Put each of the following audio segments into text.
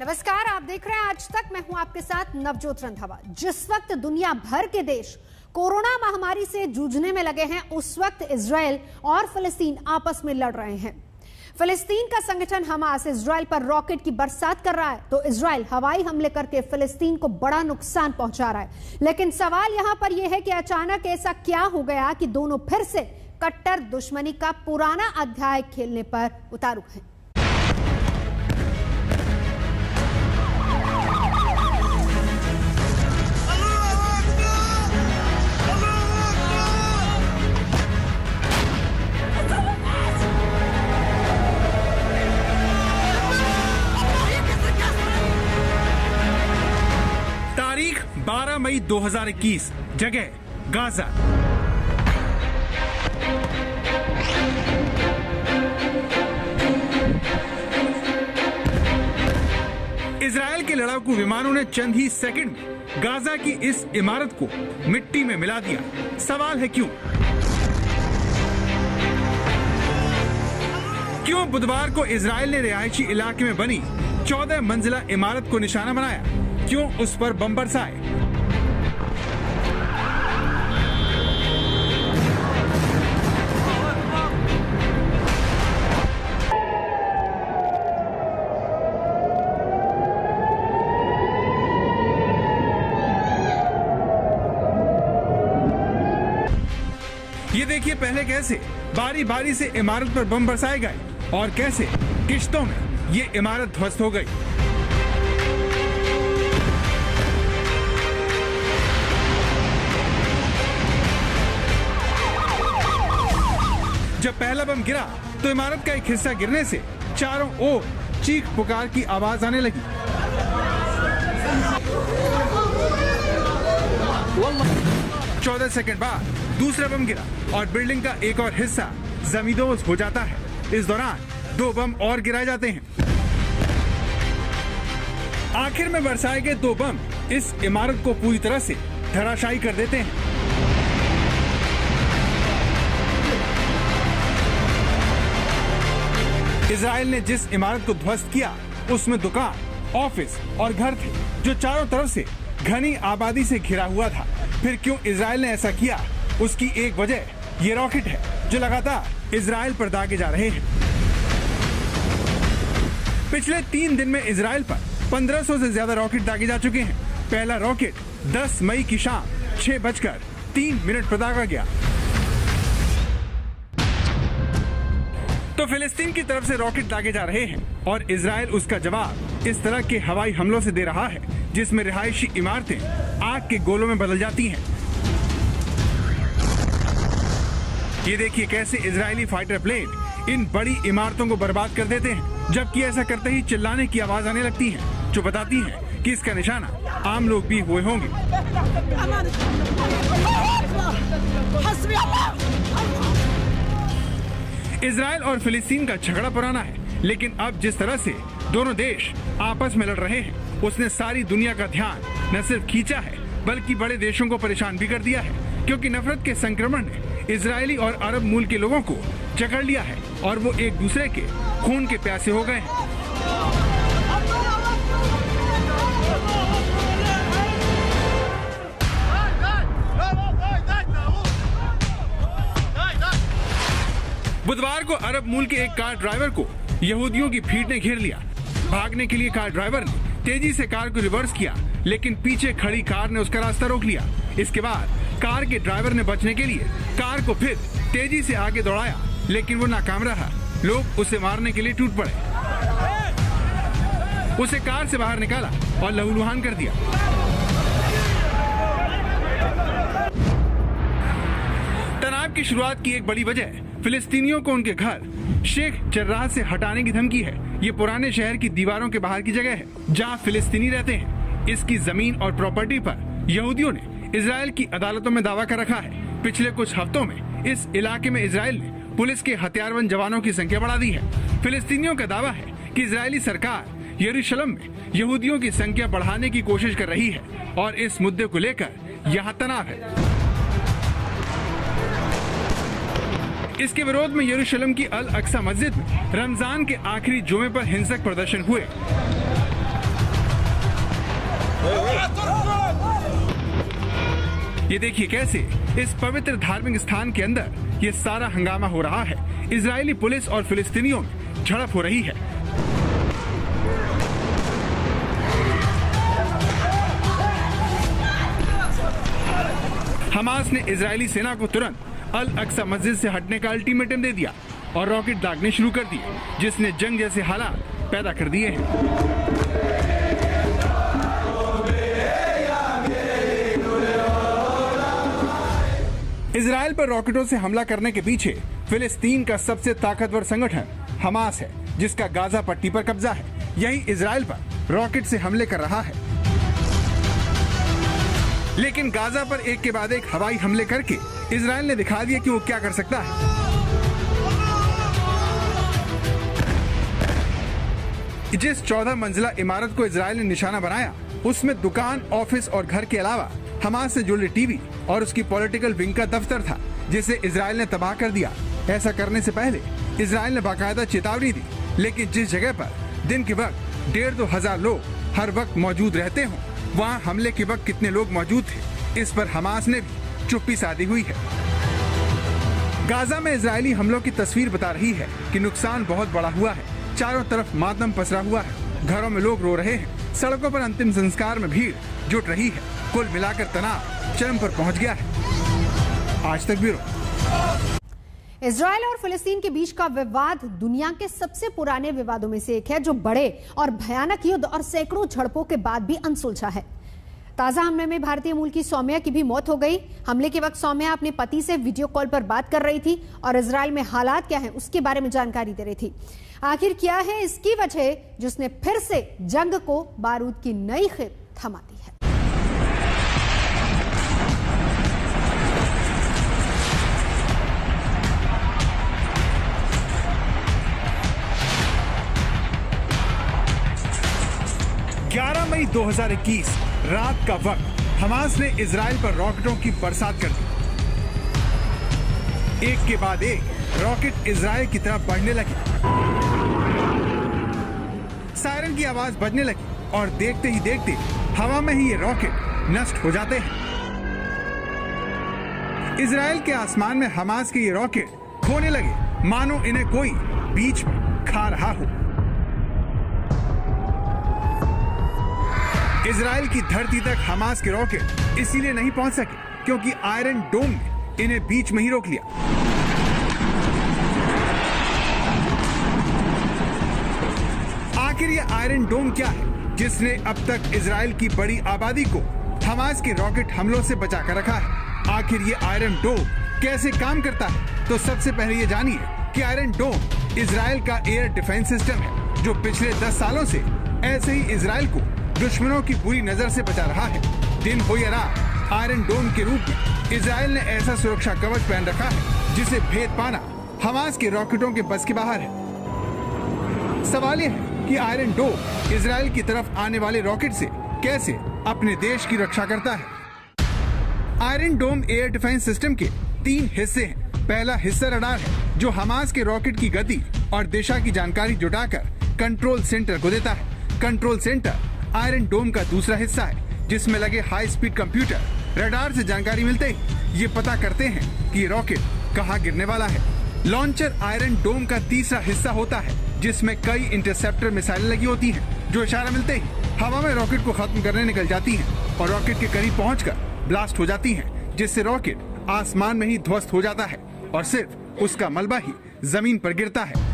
नमस्कार, आप देख रहे हैं आज तक। मैं हूं आपके साथ नवजोत रंधावा। जिस वक्त दुनिया भर के देश कोरोना महामारी से जूझने में लगे हैं, उस वक्त इजराइल और फिलिस्तीन आपस में लड़ रहे हैं। फिलिस्तीन का संगठन हमास इजराइल पर रॉकेट की बरसात कर रहा है, तो इजराइल हवाई हमले करके फिलिस्तीन को बड़ा नुकसान पहुंचा रहा है। लेकिन सवाल यहां पर यह है कि अचानक ऐसा क्या हो गया कि दोनों फिर से कट्टर दुश्मनी का पुराना अध्याय खेलने पर उतारू हैं। तारीख 12 मई 2021, जगह गाजा। इजराइल के लड़ाकू विमानों ने चंद ही सेकंड में गाजा की इस इमारत को मिट्टी में मिला दिया। सवाल है क्यों बुधवार को इजराइल ने रिहायशी इलाके में बनी 14 मंजिला इमारत को निशाना बनाया? क्यों उस पर बम बरसाए? ये देखिए पहले कैसे बारी बारी से इमारत पर बम बरसाए गए और कैसे किश्तों में ये इमारत ध्वस्त हो गई। जब पहला बम गिरा तो इमारत का एक हिस्सा गिरने से चारों ओर चीख पुकार की आवाज आने लगी। 14 सेकंड बाद दूसरा बम गिरा और बिल्डिंग का एक और हिस्सा जमींदोज हो जाता है। इस दौरान 2 बम और गिराए जाते हैं। आखिर में बरसाए गए 2 बम इस इमारत को पूरी तरह से धराशायी कर देते हैं। इजराइल ने जिस इमारत को ध्वस्त किया उसमें दुकान, ऑफिस और घर थे जो चारों तरफ से घनी आबादी से घिरा हुआ था। फिर क्यों इजराइल ने ऐसा किया? उसकी एक वजह ये रॉकेट है जो लगातार इजराइल पर दागे जा रहे हैं। पिछले 3 दिन में इजराइल पर 1500 से ज्यादा रॉकेट दागे जा चुके हैं। पहला रॉकेट 10 मई की शाम 6:03 पर दागा गया। तो फिलिस्तीन की तरफ से रॉकेट दागे जा रहे हैं और इजराइल उसका जवाब इस तरह के हवाई हमलों से दे रहा है जिसमें रिहायशी इमारतें आग के गोलों में बदल जाती हैं। ये देखिए कैसे इजरायली फाइटर प्लेन इन बड़ी इमारतों को बर्बाद कर देते हैं, जबकि ऐसा करते ही चिल्लाने की आवाज आने लगती है जो बताती है कि इसका निशाना आम लोग भी हुए होंगे। इजराइल और फिलिस्तीन का झगड़ा पुराना है, लेकिन अब जिस तरह से दोनों देश आपस में लड़ रहे हैं उसने सारी दुनिया का ध्यान न सिर्फ खींचा है बल्कि बड़े देशों को परेशान भी कर दिया है, क्योंकि नफरत के संक्रमण ने इजरायली और अरब मूल के लोगों को जकड़ लिया है और वो एक दूसरे के खून के प्यासे हो गए हैं। बुधवार को अरब मूल के एक कार ड्राइवर को यहूदियों की भीड़ ने घेर लिया। भागने के लिए कार ड्राइवर ने तेजी से कार को रिवर्स किया, लेकिन पीछे खड़ी कार ने उसका रास्ता रोक लिया। इसके बाद कार के ड्राइवर ने बचने के लिए कार को फिर तेजी से आगे दौड़ाया, लेकिन वो नाकाम रहा। लोग उसे मारने के लिए टूट पड़े। उसे कार से बाहर निकाला और लहूलुहान कर दिया। तनाव की शुरुआत की एक बड़ी वजह फिलिस्तीनियों को उनके घर शेख जर्राह से हटाने की धमकी है। ये पुराने शहर की दीवारों के बाहर की जगह है जहां फिलिस्तीनी रहते हैं। इसकी जमीन और प्रॉपर्टी पर यहूदियों ने इजराइल की अदालतों में दावा कर रखा है। पिछले कुछ हफ्तों में इस इलाके में इजराइल ने पुलिस के हथियारबंद जवानों की संख्या बढ़ा दी है। फिलिस्तीनियों का दावा है कि इजरायली सरकार यरूशलेम में यहूदियों की संख्या बढ़ाने की कोशिश कर रही है और इस मुद्दे को लेकर यहाँ तनाव है। इसके विरोध में यरूशलेम की अल अक्सा मस्जिद में रमजान के आखिरी जुमे पर हिंसक प्रदर्शन हुए। ये देखिए कैसे इस पवित्र धार्मिक स्थान के अंदर ये सारा हंगामा हो रहा है। इजरायली पुलिस और फिलिस्तीनियों में झड़प हो रही है। हमास ने इजरायली सेना को तुरंत अल अक्सा मस्जिद से हटने का अल्टीमेटम दे दिया और रॉकेट दागने शुरू कर दिए, जिसने जंग जैसे हालात पैदा कर दिए हैं। इजराइल पर रॉकेटों से हमला करने के पीछे फिलिस्तीन का सबसे ताकतवर संगठन हमास है, जिसका गाजा पट्टी पर कब्जा है। यही इजराइल पर रॉकेट से हमले कर रहा है। लेकिन गाजा पर एक के बाद एक हवाई हमले करके इजराइल ने दिखा दिया कि वो क्या कर सकता है। जिस 14 मंजिला इमारत को इजराइल ने निशाना बनाया, उसमें दुकान, ऑफिस और घर के अलावा हमास से जुड़े टीवी और उसकी पॉलिटिकल विंग का दफ्तर था, जिसे इजराइल ने तबाह कर दिया। ऐसा करने से पहले इजराइल ने बाकायदा चेतावनी दी, लेकिन जिस जगह पर दिन के वक्त 1,500 to 2,000 लोग हर वक्त मौजूद रहते हों, वहाँ हमले के वक्त कितने लोग मौजूद थे, इस पर हमास ने भी चुप्पी साधी हुई है। गाजा में इजरायली हमलों की तस्वीर बता रही है कि नुकसान बहुत बड़ा हुआ है। चारों तरफ मातम पसरा हुआ है। घरों में लोग रो रहे हैं। सड़कों पर अंतिम संस्कार में भीड़ जुट रही है। कुल मिलाकर तनाव चरम पर पहुंच गया है। आज तक ब्यूरो। इजराइल और फिलिस्तीन के बीच का विवाद दुनिया के सबसे पुराने विवादों में से एक है, जो बड़े और भयानक युद्ध और सैकड़ों झड़पों के बाद भी अनसुलझा है। ताजा हमले में भारतीय मूल की सौम्या की भी मौत हो गई। हमले के वक्त सौम्या अपने पति से वीडियो कॉल पर बात कर रही थी और इजराइल में हालात क्या हैं उसके बारे में जानकारी दे रही थी। आखिर क्या है इसकी वजह जिसने फिर से जंग को बारूद की नई खेप थमा दी है? मई 2021 रात का वक्त हमास ने इजराइल पर रॉकेटों की बरसात कर दी। एक के बाद एक रॉकेट इजराइल की तरफ बढ़ने लगे। सायरन की आवाज बजने लगी और देखते ही देखते हवा में ही ये रॉकेट नष्ट हो जाते हैं। इजराइल के आसमान में हमास के ये रॉकेट खोने लगे, मानो इन्हें कोई बीच में खा रहा हो। इजराइल की धरती तक हमास के रॉकेट इसीलिए नहीं पहुंच सके क्योंकि आयरन डोम ने इन्हें बीच में ही रोक लिया। आखिर ये आयरन डोम क्या है जिसने अब तक इजराइल की बड़ी आबादी को हमास के रॉकेट हमलों से बचा कर रखा है? आखिर ये आयरन डोम कैसे काम करता है? तो सबसे पहले ये जानिए कि आयरन डोम इजराइल का एयर डिफेंस सिस्टम है, जो पिछले 10 सालों से ऐसे ही इजराइल को दुश्मनों की बुरी नजर से बचा रहा है। दिन हो या रात, आयरन डोम के रूप में इजराइल ने ऐसा सुरक्षा कवच पहन रखा है जिसे भेद पाना हमास के रॉकेटों के बस के बाहर है। सवाल यह है कि आयरन डोम इजराइल की तरफ आने वाले रॉकेट से कैसे अपने देश की रक्षा करता है। आयरन डोम एयर डिफेंस सिस्टम के 3 हिस्से हैं। पहला हिस्सा रडार है, जो हमास के रॉकेट की गति और दिशा की जानकारी जुटाकर कंट्रोल सेंटर को देता है। कंट्रोल सेंटर आयरन डोम का दूसरा हिस्सा है, जिसमें लगे हाई स्पीड कंप्यूटर रडार से जानकारी मिलते ही ये पता करते हैं कि रॉकेट कहां गिरने वाला है। लॉन्चर आयरन डोम का तीसरा हिस्सा होता है, जिसमें कई इंटरसेप्टर मिसाइलें लगी होती हैं, जो इशारा मिलते ही हवा में रॉकेट को खत्म करने निकल जाती हैं और रॉकेट के करीब पहुंचकर ब्लास्ट हो जाती हैं, जिससे रॉकेट आसमान में ही ध्वस्त हो जाता है और सिर्फ उसका मलबा ही जमीन पर गिरता है।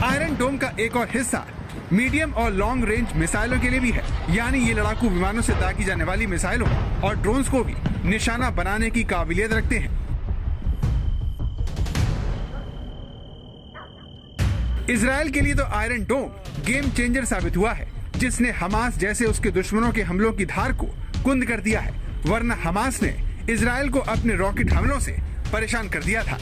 आयरन डोम का एक और हिस्सा मीडियम और लॉन्ग रेंज मिसाइलों के लिए भी है, यानी ये लड़ाकू विमानों से दागी जाने वाली मिसाइलों और ड्रोन्स को भी निशाना बनाने की काबिलियत रखते हैं। इजराइल के लिए तो आयरन डोम गेम चेंजर साबित हुआ है, जिसने हमास जैसे उसके दुश्मनों के हमलों की धार को कुंद कर दिया है, वरना हमास ने इजराइल को अपने रॉकेट हमलों से परेशान कर दिया था।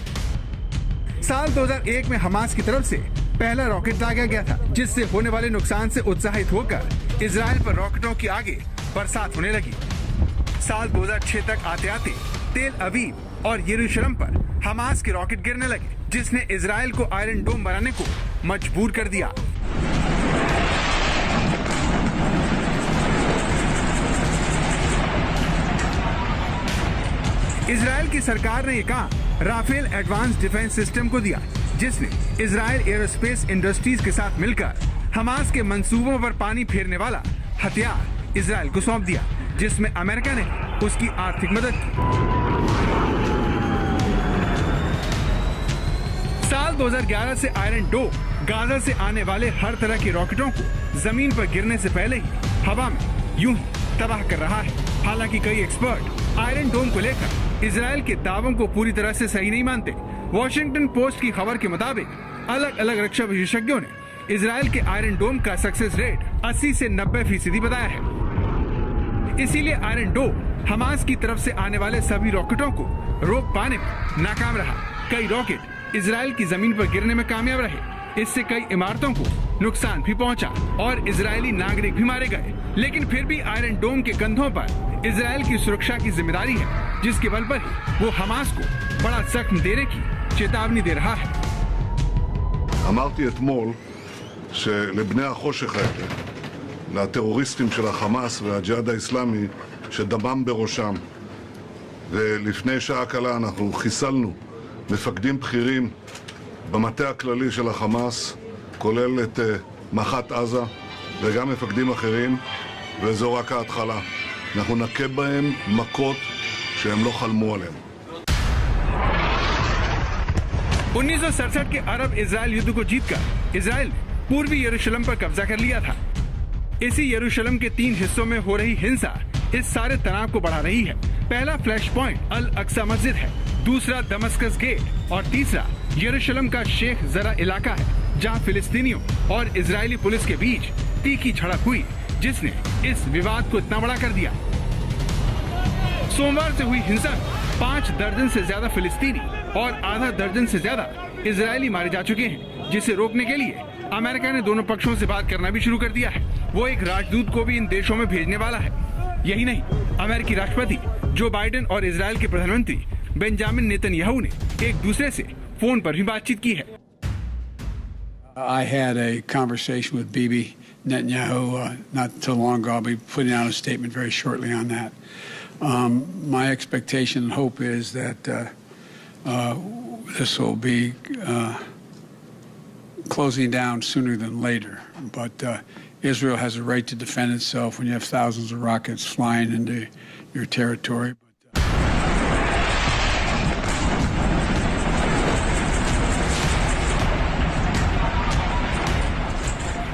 साल 2001 में हमास की तरफ से पहला रॉकेट दागा गया था, जिससे होने वाले नुकसान से उत्साहित होकर इजराइल पर रॉकेटों की आगे बरसात होने लगी। साल 2006 तक आते आते तेल अवीव और यरूशलेम पर हमास के रॉकेट गिरने लगे, जिसने इजराइल को आयरन डोम बनाने को मजबूर कर दिया। इजराइल की सरकार ने ये काम राफेल एडवांस डिफेंस सिस्टम को दिया, जिसने इजराइल एरोस्पेस इंडस्ट्रीज के साथ मिलकर हमास के मंसूबों पर पानी फेरने वाला हथियार इजराइल को सौंप दिया, जिसमें अमेरिका ने उसकी आर्थिक मदद की। साल 2011 से आयरन डोम गाजा से आने वाले हर तरह के रॉकेटों को जमीन पर गिरने से पहले ही हवा में यूं ही तबाह कर रहा है। हालांकि कई एक्सपर्ट आयरन डोम को लेकर इजराइल के दावों को पूरी तरह से सही नहीं मानते। वॉशिंगटन पोस्ट की खबर के मुताबिक अलग अलग रक्षा विशेषज्ञों ने इजराइल के आयरन डोम का सक्सेस रेट 80 से 90% बताया है। इसीलिए आयरन डोम हमास की तरफ से आने वाले सभी रॉकेटों को रोक पाने में नाकाम रहा। कई रॉकेट इजराइल की जमीन पर गिरने में कामयाब रहे। इससे कई इमारतों को नुकसान भी पहुंचा और इजरायली नागरिक भी मारे गए। लेकिन फिर भी आयरन डोम के कंधों पर इजराइल की सुरक्षा की जिम्मेदारी है, जिसके बल पर ही वो हमास को बड़ा जख्म देने की चेतावनी दे रहा है। אמרתי אתמול שלבני החושך האלה, לטרוריסטים של החמאס והג'יהאד האסלאמי שדמם בראשם, ולפני שעה קלה אנחנו חיסלנו מפקדים בכירים במטה הכללי של החמאס, כולל את מח"ט עזה וגם מפקדים אחרים, וזו רק ההתחלה. אנחנו נכה בהם מכות שהם לא חלמו עליהם. 1967 के अरब इजराइल युद्ध को जीतकर इजराइल ने पूर्वी यरूशलेम पर कब्जा कर लिया था। इसी यरूशलेम के 3 हिस्सों में हो रही हिंसा इस सारे तनाव को बढ़ा रही है। पहला फ्लैश पॉइंट अल अक्सा मस्जिद है, दूसरा दमस्कस गेट और तीसरा यरूशलेम का शेख जरा इलाका है, जहां फिलिस्तीनियों और इजरायली पुलिस के बीच तीखी झड़प हुई, जिसने इस विवाद को इतना बड़ा कर दिया। सोमवार से हुई हिंसा में 5 दर्जन से ज्यादा फिलिस्तीनी और आधा दर्जन से ज्यादा इजरायली मारे जा चुके हैं, जिसे रोकने के लिए अमेरिका ने दोनों पक्षों से बात करना भी शुरू कर दिया है। वो एक राजदूत को भी इन देशों में भेजने वाला है। यही नहीं, अमेरिकी राष्ट्रपति जो बाइडेन और इजराइल के प्रधानमंत्री बेंजामिन नेतन्याहू ने एक दूसरे से फोन पर भी बातचीत की है। I had a conversation with Bibi Netanyahu not too long ago. I'll be putting out a statement very shortly on that. My expectation and hope is that this will be closing down sooner than later. But Israel has a right to defend itself when you have thousands of rockets flying into your territory.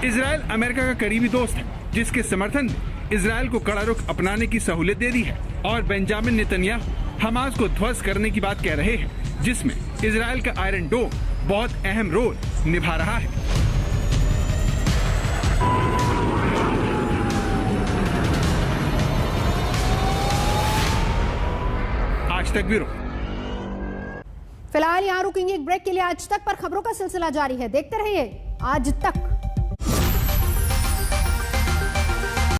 Israel America का करीबी दोस्त है, जिसके समर्थन में Israel को कड़ा रुख अपनाने की सहूलियत दे दी है और बेंजामिन नेतन्याहू हमास को ध्वस्त करने की बात कह रहे हैं, जिसमें इजराइल का आयरन डोम बहुत अहम रोल निभा रहा है। आज तक ब्यूरो। फिलहाल यहां रुकेंगे एक ब्रेक के लिए। आज तक पर खबरों का सिलसिला जारी है, देखते रहिए आज तक।